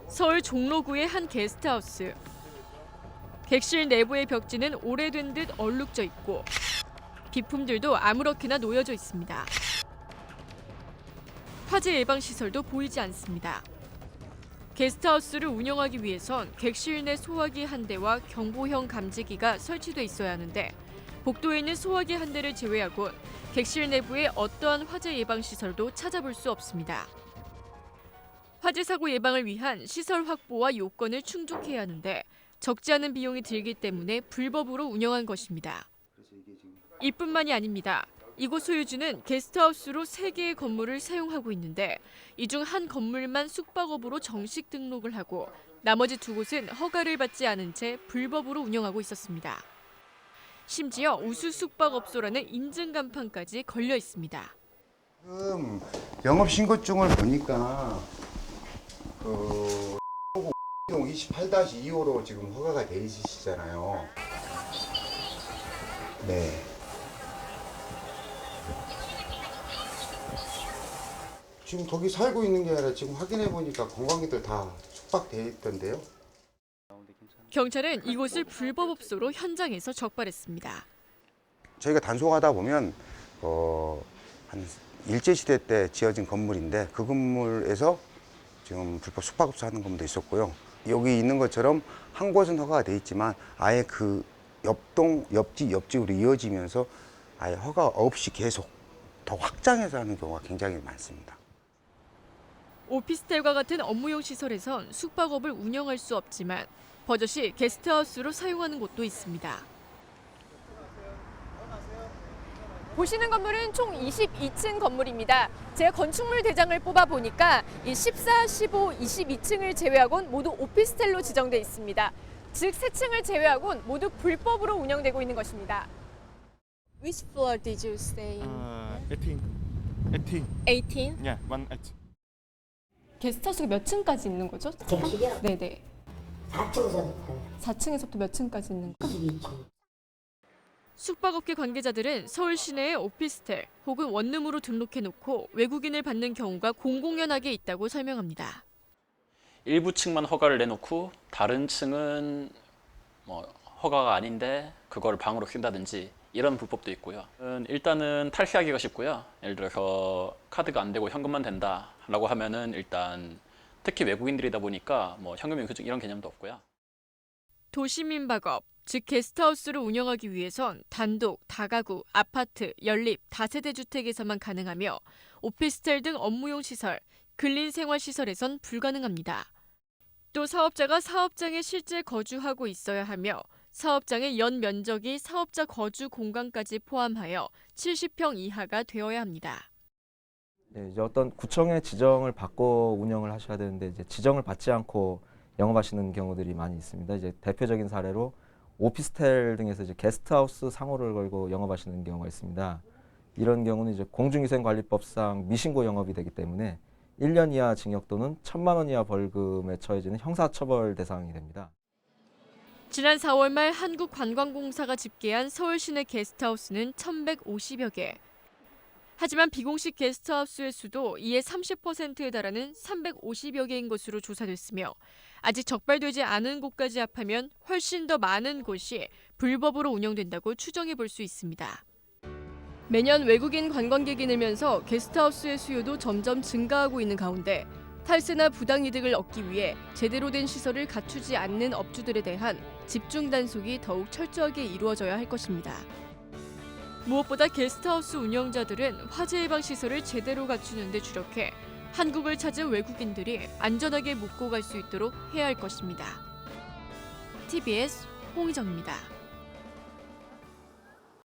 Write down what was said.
서울 종로구의 한 게스트하우스. 객실 내부의 벽지는 오래된 듯 얼룩져 있고 비품들도 아무렇게나 놓여져 있습니다. 화재 예방 시설도 보이지 않습니다. 게스트하우스를 운영하기 위해선 객실 내 소화기 한 대와 경보형 감지기가 설치돼 있어야 하는데 복도에 있는 소화기 한 대를 제외하곤 객실 내부에 어떠한 화재 예방 시설도 찾아볼 수 없습니다. 화재 사고 예방을 위한 시설 확보와 요건을 충족해야 하는데 적지 않은 비용이 들기 때문에 불법으로 운영한 것입니다. 이뿐만이 아닙니다. 이곳 소유주는 게스트하우스로 3개의 건물을 사용하고 있는데 이 중 한 건물만 숙박업으로 정식 등록을 하고 나머지 2곳은 허가를 받지 않은 채 불법으로 운영하고 있었습니다. 심지어 우수 숙박업소라는 인증 간판까지 걸려 있습니다. 지금 영업신고증을 보니까 28-2호로 지금 허가가 돼 있으시잖아요. 네. 지금 거기 살고 있는 게 아니라 지금 확인해 보니까 관광객들 다 숙박돼 있던데요. 경찰은 이곳을 불법업소로 현장에서 적발했습니다. 저희가 단속하다 보면 한 일제시대 때 지어진 건물인데 그 건물에서 지금 불법 숙박업소 하는 건물도 있었고요. 여기 있는 것처럼 한 곳은 허가가 돼 있지만 아예 그 옆동, 옆집으로 이어지면서 아예 허가 없이 계속 더 확장해서 하는 경우가 굉장히 많습니다. 오피스텔과 같은 업무용 시설에선 숙박업을 운영할 수 없지만 버젓이 게스트하우스로 사용하는 곳도 있습니다. 보시는 건물은 총 22층 건물입니다. 제가 건축물 대장을 뽑아보니까 이 14, 15, 22층을 제외하고는 모두 오피스텔로 지정돼 있습니다. 즉 3층을 제외하고는 모두 불법으로 운영되고 있는 것입니다. Which floor did you stay in? 18. 18. 18? Yeah, 18. 게스트하우스가 몇 층까지 있는 거죠? 객실이요? 네네. 4층서부터 4층에서부터 몇 층까지 있는 거? 22층. 숙박업계 관계자들은 서울 시내의 오피스텔 혹은 원룸으로 등록해놓고 외국인을 받는 경우가 공공연하게 있다고 설명합니다. 일부 층만 허가를 내놓고 다른 층은 허가가 아닌데 그걸 방으로 쓴다든지 이런 불법도 있고요. 일단은 탈피하기가 쉽고요. 예를 들어서 카드가 안 되고 현금만 된다라고 하면은 일단 특히 외국인들이다 보니까 현금 영수증 이런 개념도 없고요. 도시민박업, 즉 게스트하우스를 운영하기 위해선 단독, 다가구, 아파트, 연립, 다세대 주택에서만 가능하며 오피스텔 등 업무용 시설, 근린생활시설에선 불가능합니다. 또 사업자가 사업장에 실제 거주하고 있어야 하며 사업장의 연 면적이 사업자 거주 공간까지 포함하여 70평 이하가 되어야 합니다. 네, 이제 어떤 구청의 지정을 받고 운영을 하셔야 되는데 이제 지정을 받지 않고 영업하시는 경우들이 많이 있습니다. 이제 대표적인 사례로 오피스텔 등에서 이제 게스트하우스 상호를 걸고 영업하시는 경우가 있습니다. 이런 경우는 이제 공중위생관리법상 미신고 영업이 되기 때문에 1년 이하 징역 또는 1,000만 원 이하 벌금에 처해지는 형사처벌 대상이 됩니다. 지난 4월 말 한국관광공사가 집계한 서울 시내 게스트하우스는 1,150여 개. 하지만 비공식 게스트하우스의 수도 이에 30%에 달하는 350여 개인 것으로 조사됐으며 아직 적발되지 않은 곳까지 합하면 훨씬 더 많은 곳이 불법으로 운영된다고 추정해 볼 수 있습니다. 매년 외국인 관광객이 늘면서 게스트하우스의 수요도 점점 증가하고 있는 가운데 탈세나 부당이득을 얻기 위해 제대로 된 시설을 갖추지 않는 업주들에 대한 집중 단속이 더욱 철저하게 이루어져야 할 것입니다. 무엇보다 게스트하우스 운영자들은 화재 예방 시설을 제대로 갖추는 데 주력해 한국을 찾은 외국인들이 안전하게 묵고 갈 수 있도록 해야 할 것입니다. TBS 홍희정입니다.